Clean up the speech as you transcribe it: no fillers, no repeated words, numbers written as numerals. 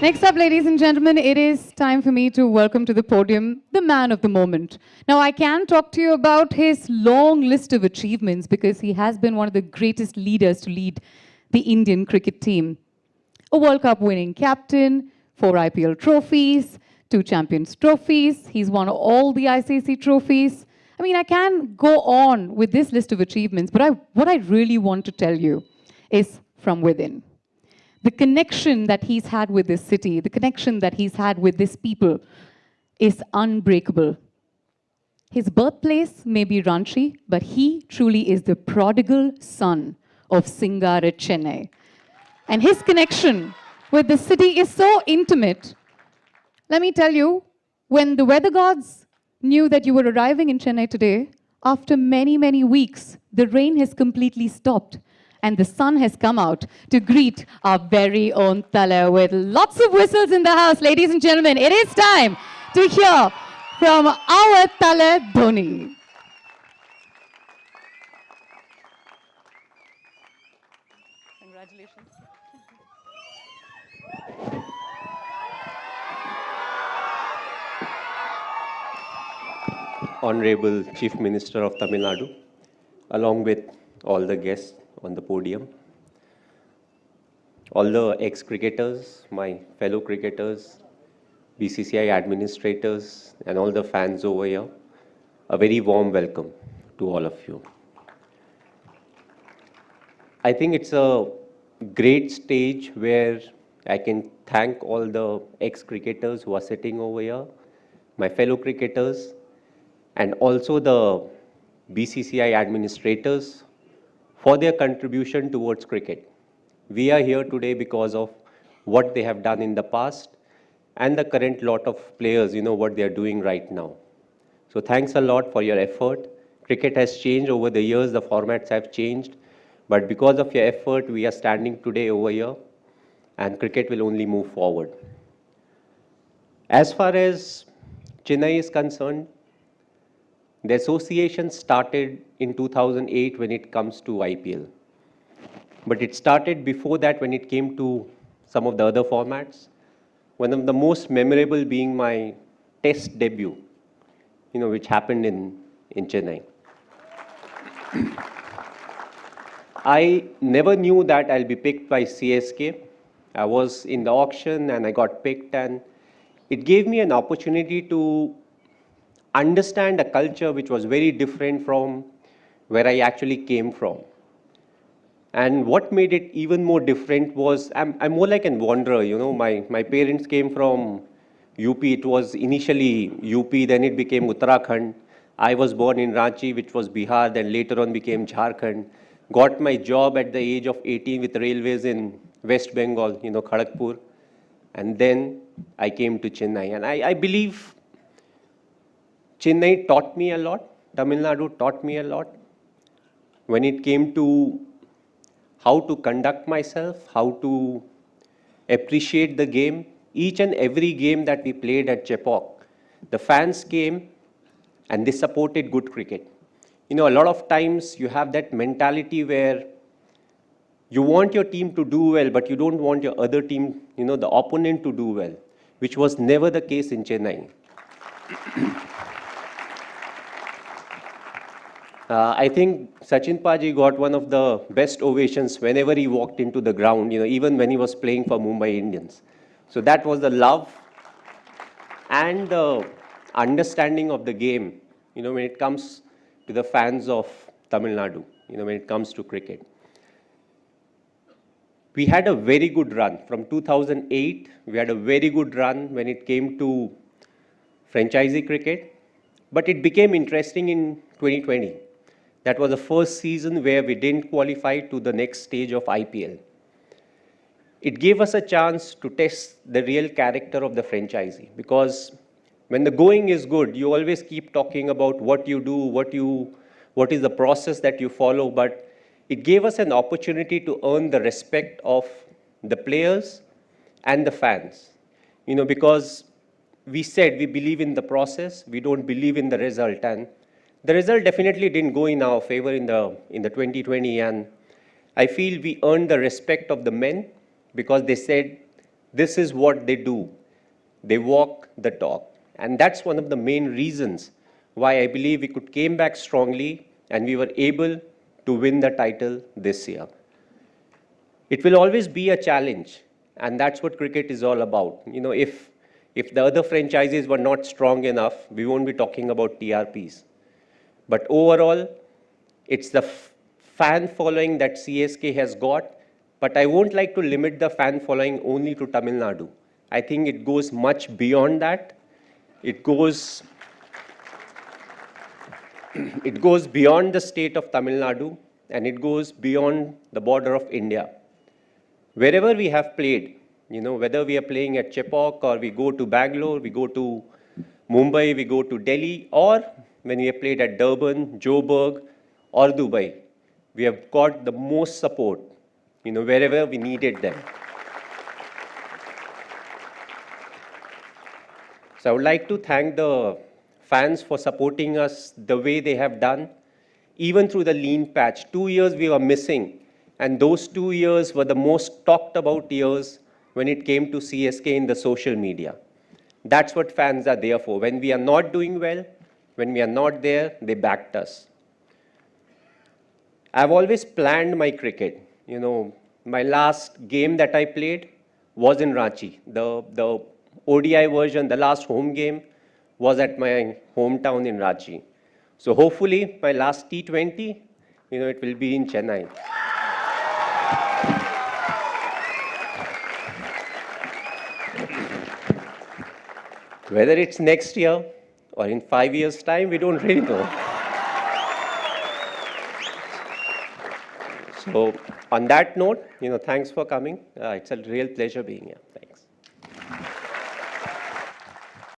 Next up, ladies and gentlemen, it is time for me to welcome to the podium the man of the moment. Now, I can talk to you about his long list of achievements because he has been one of the greatest leaders to lead the Indian cricket team. A World Cup winning captain, 4 IPL trophies, 2 Champions trophies. He's won all the ICC trophies. I mean, I can go on with this list of achievements, but what I really want to tell you is from within. The connection that he's had with this city, the connection that he's had with this people is unbreakable. His birthplace may be Ranchi, but he truly is the prodigal son of Singar at Chennai. And his connection with the city is so intimate. Let me tell you, when the weather gods knew that you were arriving in Chennai today, after many, many weeks, the rain has completely stopped. And the sun has come out to greet our very own Tala with lots of whistles in the house. Ladies and gentlemen, it is time to hear from our Tala Dhoni. Congratulations. Honorable Chief Minister of Tamil Nadu, along with all the guests on the podium, all the ex-cricketers, my fellow cricketers, BCCI administrators, and all the fans over here, a very warm welcome to all of you. I think it's a great stage where I can thank all the ex-cricketers who are sitting over here, my fellow cricketers, and also the BCCI administrators for their contribution towards cricket. We are here today because of what they have done in the past and the current lot of players, what they are doing right now. So thanks a lot for your effort. Cricket has changed over the years, the formats have changed, but because of your effort, we are standing today over here, and cricket will only move forward. As far as Chennai is concerned, the association started in 2008 when it comes to IPL. But it started before that when it came to some of the other formats. One of the most memorable being my test debut, which happened in Chennai. I never knew that I'll be picked by CSK. I was in the auction and I got picked, and it gave me an opportunity to understand a culture which was very different from where I actually came from. And what made it even more different was I'm more like a wanderer. My parents came from UP. It was initially UP, then it became Uttarakhand. I was born in Ranchi, which was Bihar, then later on became Jharkhand. Got my job at the age of 18 with railways in West Bengal, Kharagpur. And then I came to Chennai. And I believe Chennai taught me a lot. Tamil Nadu taught me a lot when it came to how to conduct myself, how to appreciate the game. Each and every game that we played at Chepauk, the fans came and they supported good cricket. A lot of times you have that mentality where you want your team to do well, but you don't want your other team, the opponent to do well, which was never the case in Chennai. I think Sachin Paji got one of the best ovations whenever he walked into the ground, even when he was playing for Mumbai Indians. So that was the love and the understanding of the game, when it comes to the fans of Tamil Nadu, when it comes to cricket. We had a very good run. From 2008, we had a very good run when it came to franchisee cricket. But it became interesting in 2020. That was the first season where we didn't qualify to the next stage of IPL. It gave us a chance to test the real character of the franchisee, because when the going is good, you always keep talking about what you do, what is the process that you follow, but it gave us an opportunity to earn the respect of the players and the fans. Because we said we believe in the process, we don't believe in the result, and the result definitely didn't go in our favor in the 2020, and I feel we earned the respect of the men because they said This is what they do. They walk the talk. And that's one of the main reasons why I believe we could came back strongly and we were able to win the title this year. It will always be a challenge, and that's what cricket is all about. If the other franchises were not strong enough, we won't be talking about TRPs. But overall, it's the fan following that CSK has got, but I won't like to limit the fan following only to Tamil Nadu. I think it goes much beyond that. It goes beyond the state of Tamil Nadu, and it goes beyond the border of India. Wherever we have played, whether we are playing at Chepauk or we go to Bangalore, we go to Mumbai, we go to Delhi, or when we have played at Durban, Joburg, or Dubai, we have got the most support, wherever we needed them. So I would like to thank the fans for supporting us the way they have done, even through the lean patch. 2 years we were missing, and those 2 years were the most talked about years when it came to CSK in the social media. That's what fans are there for. When we are not doing well, when we are not there, they backed us. I've always planned my cricket. My last game that I played was in Ranchi. The ODI version, the last home game, was at my hometown in Ranchi. So hopefully, my last T20, it will be in Chennai. Whether it's next year or in 5 years' time, we don't really know. So on that note, thanks for coming. It's a real pleasure being here.